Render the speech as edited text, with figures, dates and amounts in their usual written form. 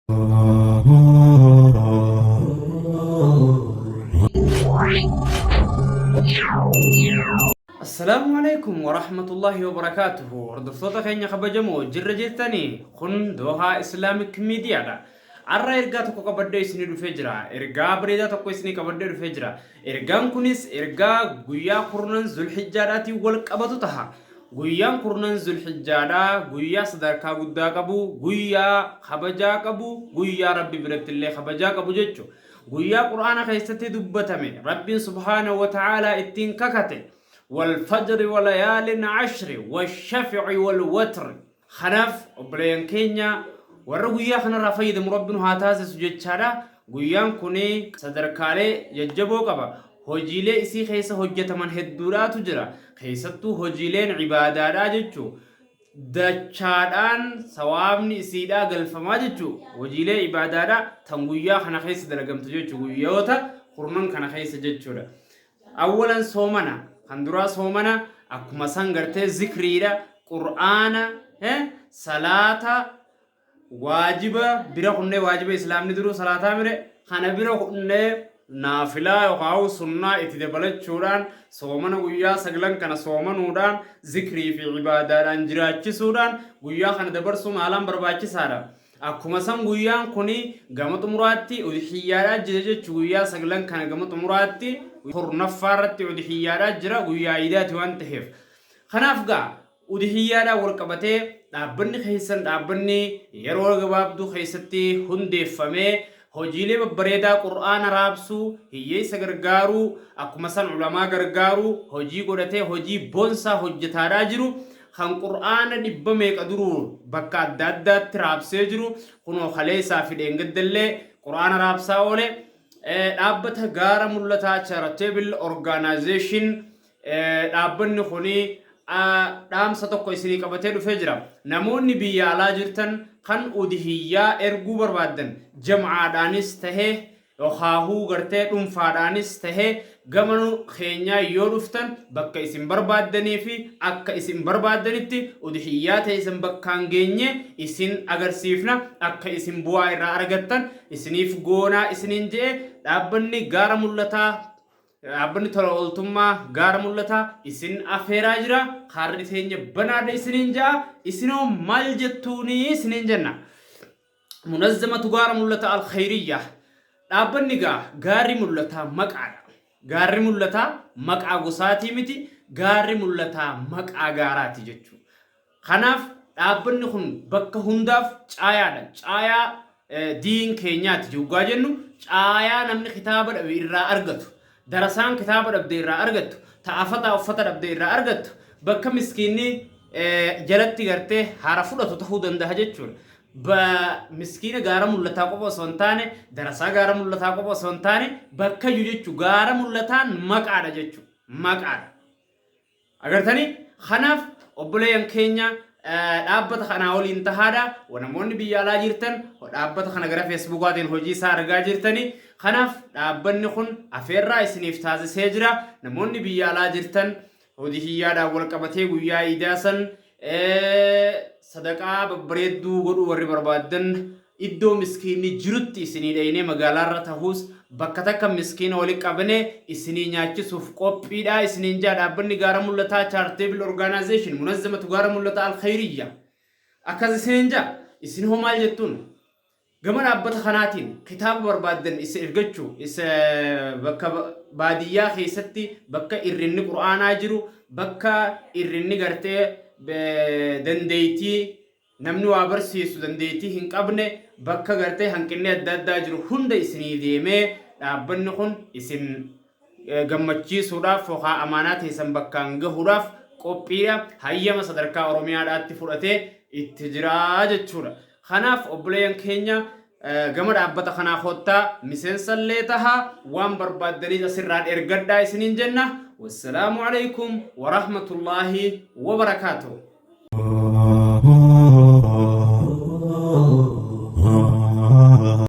السلام عليكم ورحمة الله وبركاته. وردفتوتا خينيا خبجمو جرجتني خن دوها إسلامك ميديا دا عرّا إرقا تقو قبردو إسني رفجرا إرقا بريدا تقو إسني قبردو رفجرا إرقان كنس إرقا قويا قرنن ذو الحجاراتي والقبضو تها قويا قرنن ذو الحجارة قويا صدركا قدا قبو قويا خبجا قبو قويا ربي بربت الله خبجا قبو ججو قويا قرآن خيستي دبتمي ربي سبحانه وتعالى اتين ككتي والفجر وليال عشر والشفع والوتر خناف وبلين كينيا ورغويا خنا رفيد مربن هاتاز سجدشارا غويان كوني صدركالي يجبو قبا هوجيلي اسي خيسه هجته من هدورا تجرا خيستو هوجيلين عبادادا جچو دچادان ثوابني اسيدا غلفما جچو هوجيلي عبادادا تنغويا خنا خيس دلغمت جچو غويوتا قرنن خنا خيس جچودا اولا صومنا خندرا صومنا اكما سانغرتي ذكريدا قرآن صلاه واجبة بيرخنّي واجبة إسلام ندرو صلاة مره خنا بيرخنّي نافلة وخاو سنة اتدبلت شوران صومنا ويا سجلن كنا صومن ودان ذكري في عبادة انجراتش سوران ويا خنا دبر سوم عالم برباچ سارا أكما سام ويا كوني غمت مراتي ودحيارا جدج ويا سجلن كنا غمت مراتي فر نفارتي ودحيارا جرا ويا عيدات وانتهف خنافقا ودحيارا ورقبته dhaabbanni keessan dhaabbanni yeroo gabaabduu keessatti hundeeffame hojiilee babbareedaa qur'aana raabsuu hiyyeessa gargaaruu akkuma san ulamaa gargaaruu hojii godhatee hojii boonsaa hojjetaadhaa jiru kan qur'aana dhibba meeqa duruu bakka adda addaatti raabsee jiru kunoo kaleessaa fi dheengaddallee qur'aana raabsaa oole dhaabbata gaara mul'ataa charitable organization dhaabbanni kuni dhaamsa tokko isinii qabatee dhufee jira namoonni biyya alaa jirtan kan udhiyyaa erguu barbaadan jam'aadhaanis tahee yookaahuu gartee dhuunfaadhaanis tahee gamanu keenyaa yoo dhuftan bakka isin barbaadanii fi akka isin barbaadanitti udhiyyaa ta'e isin bakkaan geenye isin agarsiifna akka isin bu'aa irraa argattan isiniif goonaa isiniin jedhe dhaabbanni gaara mul'ataa dhaabbanni tola ooltummaa gaara mul'ataa isin afeeraa jira harri teenya banaadha isiniin ja'a isinoo maal jettuuni isiniin jenna munazzamatu gaara mul'ataa alkhayriyyaa dhaabbanni gaarri mul'ataa maqaadha gaarri mul'ataa maqaa gosaatii miti gaarri mul'ataa maqaa gaaraati jechuudha kanaaf dhaabbanni kun bakka hundaaf caayaadha caayaa diin keenyaati juggaa jennu caayaa namni kitaaba dhabe irraa argatu درسان كتاب ربدي را أرجت تعافتا وفتا ربدي را أرجت بكم مسكيني جلتي قرته هارفولا تتهودن ده جتشون بمسكينة غارم ولا تاقو بسونتاني درسا غارم ولا تاقو بسونتاني بكا يجتشو غارم ولا تان مقعد جتشو مقعد أگر تاني خناف أبلي كينيا dhaabbata kana waliin tahaadha wanamoonni biyya alaa jirtan dhaabbata kana gara feesbuukaatiin hojii isaa argaa jirtani kanaaf dhaabbanni kun afeerraa isiniif taasisee jira namoonni biyya alaa jirtan hojiyyaadhaan wal qabatee guyyaa iidaasan sadaqaa babbareedduu godhuu warri barbaadan iddoo miskiinni jirutti isinii dhayinee magaalaarra tahuus bakka takka miskiina wali qabne isinii nyaachisuuf qophiidha isiniin jaa dhaabbanni gaara mul'ataa charitable organization munazzamatu gaara mul'ataa alkhayriyyaa akkas isiniin jaa isin hoo maal jettuun gama dhaabbata kanaatiin kitaaba barbaadan isa ergachuu isa bakka baadiyyaa keessatti bakka irrinni qur'aanaa jiru bakka irrinni gartee dandeettii namni waa barsiisu dandeettii hin qabne bakka gartee hanqinni adda addaa jiru hunda isinii deemee dhaabbanni kun isin gammachiisuudhaaf yookaan amaanaa teessan bakkaan gahuudhaaf qophiidha hayyama sadarkaa oromiyaadhaatti fudhatee itti jiraa jechuudha kanaaf obboleeyyan keenya gama dhaabbata kanaa kottaa miseensallee tahaa waan barbaadanii asirraan ergadhaa isiniin jenna wassalaamu alaykum wa rahmatullaahi wa barakaatuh